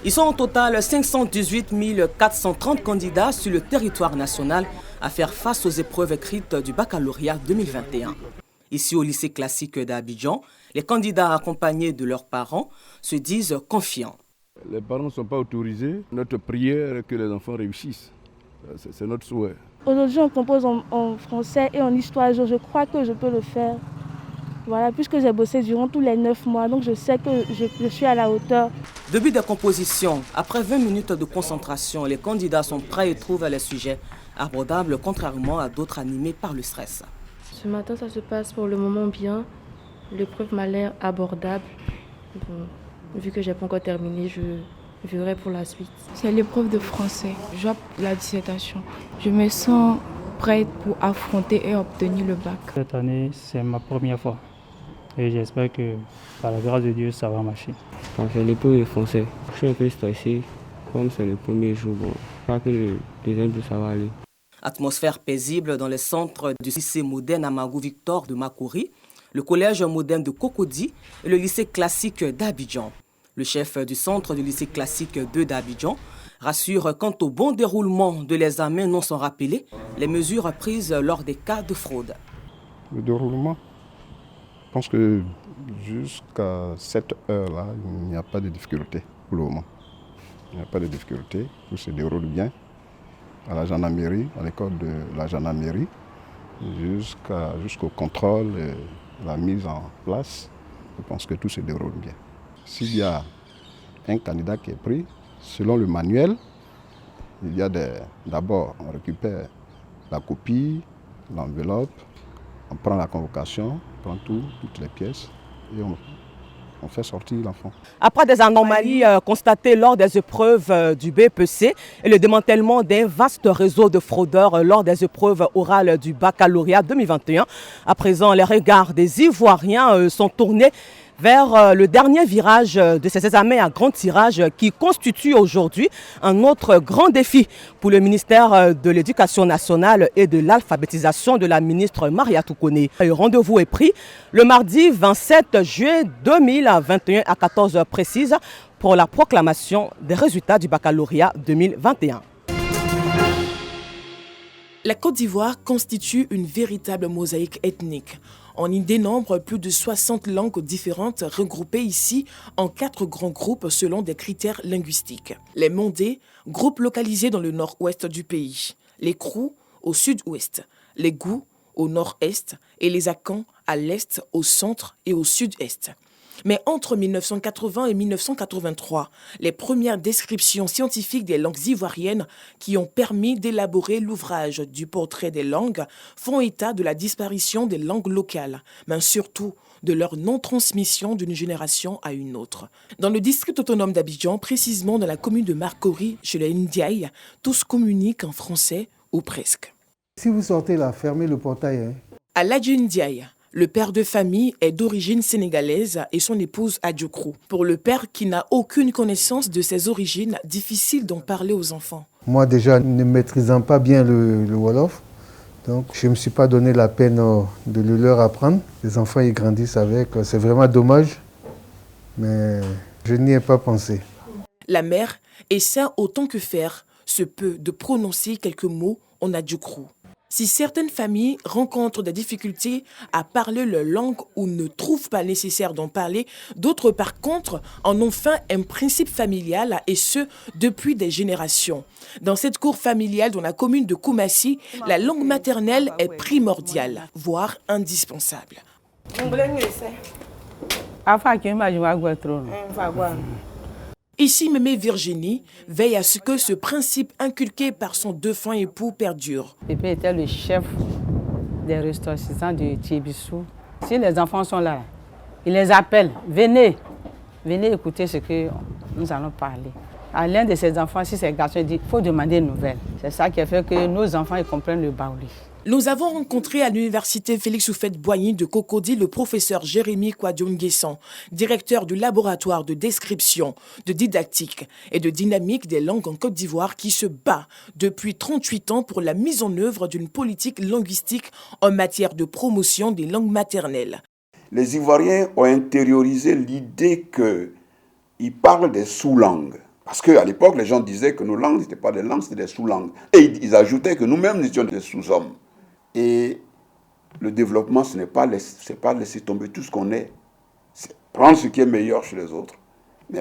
Ils sont au total 518 430 candidats sur le territoire national à faire face aux épreuves écrites du baccalauréat 2021. Ici au lycée classique d'Abidjan, les candidats accompagnés de leurs parents se disent confiants. Les parents ne sont pas autorisés. Notre prière est que les enfants réussissent. C'est notre souhait. Aujourd'hui, on compose en français et en histoire. Je crois que je peux le faire. Voilà, puisque j'ai bossé durant tous les 9 mois, donc je sais que je suis à la hauteur. Début de composition, après 20 minutes de concentration, les candidats sont prêts et trouvent les sujets abordables, contrairement à d'autres animés par le stress. Ce matin, ça se passe pour le moment bien. L'épreuve m'a l'air abordable. Bon, vu que je n'ai pas encore terminé, je verrai pour la suite. C'est l'épreuve de français. Je dois la dissertation. Je me sens prête pour affronter et obtenir le bac. Cette année, c'est ma première fois. Et j'espère que par la grâce de Dieu, ça va marcher. C'est l'épreuve de français. Je suis un peu stressé. Comme c'est le premier jour, bon, je crois que le deuxième jour, ça va aller. Atmosphère paisible dans le centre du lycée moderne Amagou Victor de Makori, le collège moderne de Cocody et le lycée classique d'Abidjan. Le chef du centre du lycée classique 2 d'Abidjan rassure quant au bon déroulement de l'examen non sans rappeler les mesures prises lors des cas de fraude. Le déroulement, je pense que jusqu'à cette heure-là, il n'y a pas de difficulté pour le moment. Il n'y a pas de difficulté, tout se déroule bien. À la gendarmerie, à l'école de la gendarmerie, jusqu'au contrôle et la mise en place, je pense que tout se déroule bien. S'il y a un candidat qui est pris, selon le manuel, il y a d'abord, on récupère la copie, l'enveloppe, on prend la convocation, on prend toutes les pièces et on fait sortir l'enfant. Après des anomalies constatées lors des épreuves du BEPC et le démantèlement d'un vaste réseau de fraudeurs lors des épreuves orales du baccalauréat 2021, à présent les regards des Ivoiriens sont tournés vers le dernier virage de ces examens à grand tirage qui constitue aujourd'hui un autre grand défi pour le ministère de l'Éducation nationale et de l'alphabétisation de la ministre Mariatou Koné. Le rendez-vous est pris le mardi 27 juillet 2021 à 14h précises pour la proclamation des résultats du baccalauréat 2021. La Côte d'Ivoire constitue une véritable mosaïque ethnique. On y dénombre plus de 60 langues différentes regroupées ici en 4 grands groupes selon des critères linguistiques. Les Mondés, groupe localisé dans le nord-ouest du pays. Les Krou au sud-ouest. Les Gou au nord-est et les Akans à l'est, au centre et au sud-est. Mais entre 1980 et 1983, les premières descriptions scientifiques des langues ivoiriennes qui ont permis d'élaborer l'ouvrage du portrait des langues font état de la disparition des langues locales, mais surtout de leur non-transmission d'une génération à une autre. Dans le district autonome d'Abidjan, précisément dans la commune de Marcory, chez les Ndiaye, tous communiquent en français ou presque. Si vous sortez là, fermez le portail. À Ladji Ndiaye, le père de famille est d'origine sénégalaise et son épouse Adjokrou. Pour le père qui n'a aucune connaissance de ses origines, difficile d'en parler aux enfants. Moi déjà, ne maîtrisant pas bien le Wolof, donc je ne me suis pas donné la peine de le leur apprendre. Les enfants ils grandissent avec, c'est vraiment dommage, mais je n'y ai pas pensé. La mère essaie autant que faire se peut de prononcer quelques mots en Adjokrou. Si certaines familles rencontrent des difficultés à parler leur langue ou ne trouvent pas nécessaire d'en parler, d'autres par contre en ont fait un principe familial et ce, depuis des générations. Dans cette cour familiale dans la commune de Koumassi, la langue maternelle est primordiale, voire indispensable. Ici, Mémé Virginie veille à ce que ce principe inculqué par son défunt époux perdure. Pépé était le chef des ressortissants de Thiébissou. Si les enfants sont là, il les appelle. Venez écouter ce que nous allons parler. À l'un de ses enfants, si c'est garçon, il dit il faut demander une nouvelle. C'est ça qui a fait que nos enfants ils comprennent le baouli. Nous avons rencontré à l'université Félix Houphouët-Boigny de Cocody le professeur Jérémy Kouadion-Nguessan, directeur du laboratoire de description, de didactique et de dynamique des langues en Côte d'Ivoire qui se bat depuis 38 ans pour la mise en œuvre d'une politique linguistique en matière de promotion des langues maternelles. Les Ivoiriens ont intériorisé l'idée qu'ils parlent des sous-langues. Parce qu'à l'époque, les gens disaient que nos langues n'étaient pas des langues, c'était des sous-langues. Et ils ajoutaient que nous-mêmes, nous étions des sous-hommes. Et le développement, ce n'est pas laisser tomber tout ce qu'on est. C'est prendre ce qui est meilleur chez les autres, mais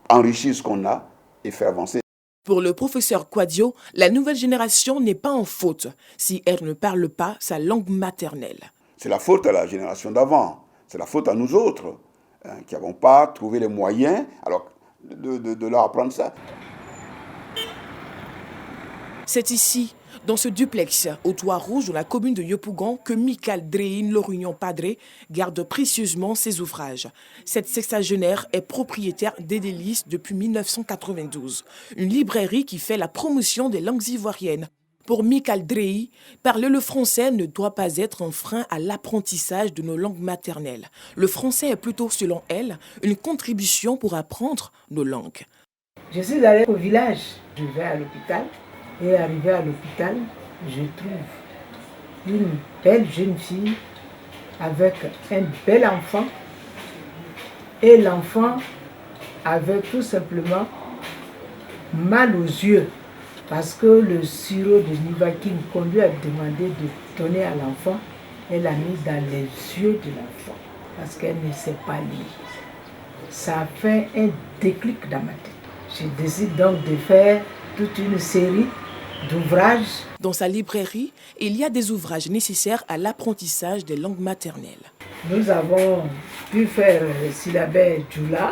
enrichir ce qu'on a et faire avancer. Pour le professeur Kouadio, la nouvelle génération n'est pas en faute si elle ne parle pas sa langue maternelle. C'est la faute à la génération d'avant. C'est la faute à nous autres, qui n'avons pas trouvé les moyens de leur apprendre ça. C'est ici, dans ce duplex au toit rouge de la commune de Yopougon, que Michael Drein Lorignon Padre garde précieusement ses ouvrages. Cette sexagénaire est propriétaire d'Edélis depuis 1992, une librairie qui fait la promotion des langues ivoiriennes. Pour Michael Drein, parler le français ne doit pas être un frein à l'apprentissage de nos langues maternelles. Le français est plutôt, selon elle, une contribution pour apprendre nos langues. Je suis allée au village, je vais à l'hôpital. Et arrivé à l'hôpital, je trouve une belle jeune fille avec un bel enfant. Et l'enfant avait tout simplement mal aux yeux parce que le sirop de Nivaquine qu'on lui a demandé de donner à l'enfant, elle a mis dans les yeux de l'enfant parce qu'elle ne sait pas lire. Ça a fait un déclic dans ma tête. Je décide donc de faire toute une série d'ouvrages. Dans sa librairie, il y a des ouvrages nécessaires à l'apprentissage des langues maternelles. Nous avons pu faire le syllabaire Djoula,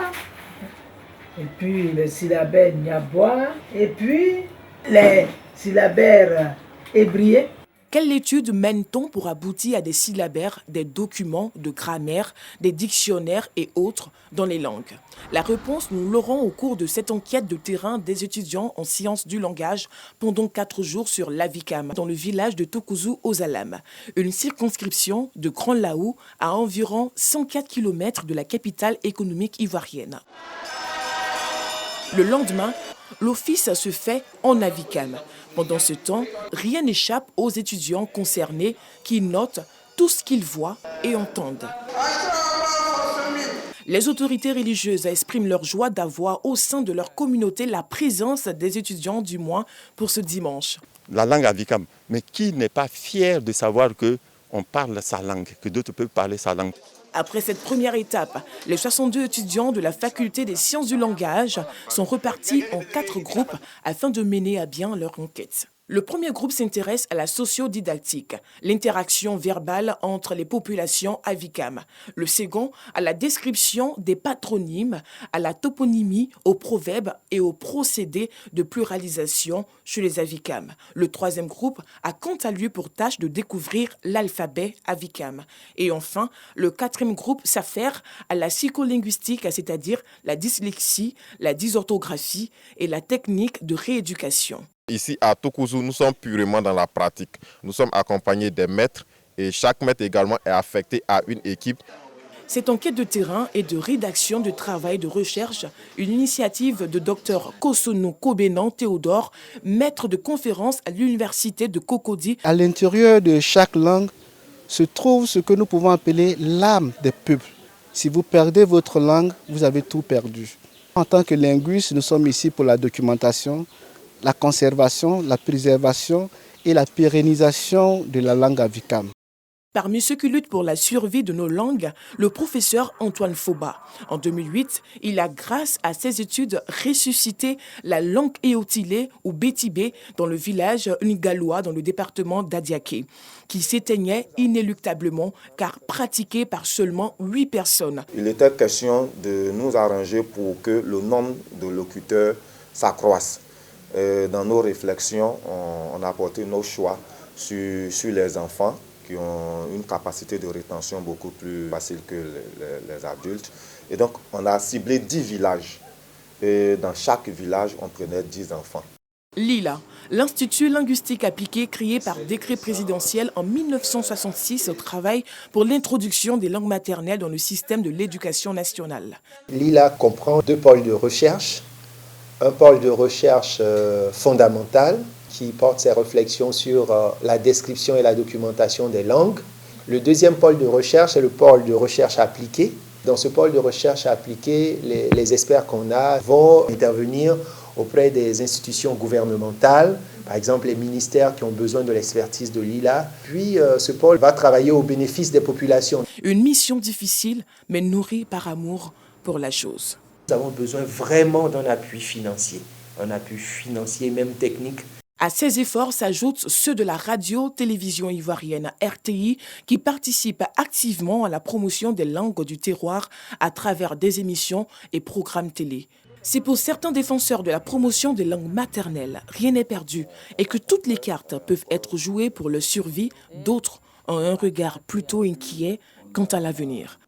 et puis le syllabaire Niabois, et puis les syllabaires ébriés. Quelle étude mène-t-on pour aboutir à des syllabaires, des documents de grammaire, des dictionnaires et autres dans les langues? La réponse, nous l'aurons au cours de cette enquête de terrain des étudiants en sciences du langage pendant 4 jours sur l'Avikam, dans le village de Tokouzou aux Alam, une circonscription de Grand Laou à environ 104 km de la capitale économique ivoirienne. Le lendemain, l'office se fait en Avikam. Pendant ce temps, rien n'échappe aux étudiants concernés qui notent tout ce qu'ils voient et entendent. Les autorités religieuses expriment leur joie d'avoir au sein de leur communauté la présence des étudiants du moins pour ce dimanche. La langue Avikam, mais qui n'est pas fier de savoir qu'on parle sa langue, que d'autres peuvent parler sa langue? Après cette première étape, les 62 étudiants de la faculté des sciences du langage sont repartis en 4 groupes afin de mener à bien leur enquête. Le premier groupe s'intéresse à la sociodidactique, l'interaction verbale entre les populations Avikam. Le second, à la description des patronymes, à la toponymie, aux proverbes et aux procédés de pluralisation chez les Avikam. Le troisième groupe a quant à lui pour tâche de découvrir l'alphabet Avikam. Et enfin, le quatrième groupe s'affaire à la psycholinguistique, c'est-à-dire la dyslexie, la dysorthographie et la technique de rééducation. Ici à Tokouzou, nous sommes purement dans la pratique. Nous sommes accompagnés des maîtres et chaque maître également est affecté à une équipe. Cette enquête de terrain et de rédaction de travail de recherche, une initiative de Dr Kosono Kobenan Théodore, maître de conférence à l'université de Cocody. À l'intérieur de chaque langue se trouve ce que nous pouvons appeler l'âme des peuples. Si vous perdez votre langue, vous avez tout perdu. En tant que linguiste, nous sommes ici pour la documentation, la conservation, la préservation et la pérennisation de la langue Avikam. Parmi ceux qui luttent pour la survie de nos langues, le professeur Antoine Foba. En 2008, il a, grâce à ses études, ressuscité la langue éotilée ou bétibé dans le village Ngaloa dans le département d'Adiaké, qui s'éteignait inéluctablement car pratiqué par seulement 8 personnes. Il était question de nous arranger pour que le nombre de locuteurs s'accroisse. Dans nos réflexions, on a apporté nos choix sur les enfants qui ont une capacité de rétention beaucoup plus facile que les adultes. Et donc, on a ciblé 10 villages. Et dans chaque village, on prenait 10 enfants. Lila, l'Institut linguistique appliqué créé par décret présidentiel en 1966 travaille pour l'introduction des langues maternelles dans le système de l'éducation nationale. Lila comprend 2 pôles de recherche. Un pôle de recherche fondamental qui porte ses réflexions sur la description et la documentation des langues. Le deuxième pôle de recherche est le pôle de recherche appliquée Dans ce pôle de recherche appliquée, les experts qu'on a vont intervenir auprès des institutions gouvernementales, par exemple les ministères qui ont besoin de l'expertise de l'ILA. Puis ce pôle va travailler au bénéfice des populations. Une mission difficile, mais nourrie par amour pour la chose. Nous avons besoin vraiment d'un appui financier même technique. À ces efforts s'ajoutent ceux de la radio-télévision ivoirienne RTI qui participe activement à la promotion des langues du terroir à travers des émissions et programmes télé. Si pour certains défenseurs de la promotion des langues maternelles, rien n'est perdu et que toutes les cartes peuvent être jouées pour leur survie, d'autres ont un regard plutôt inquiet quant à l'avenir.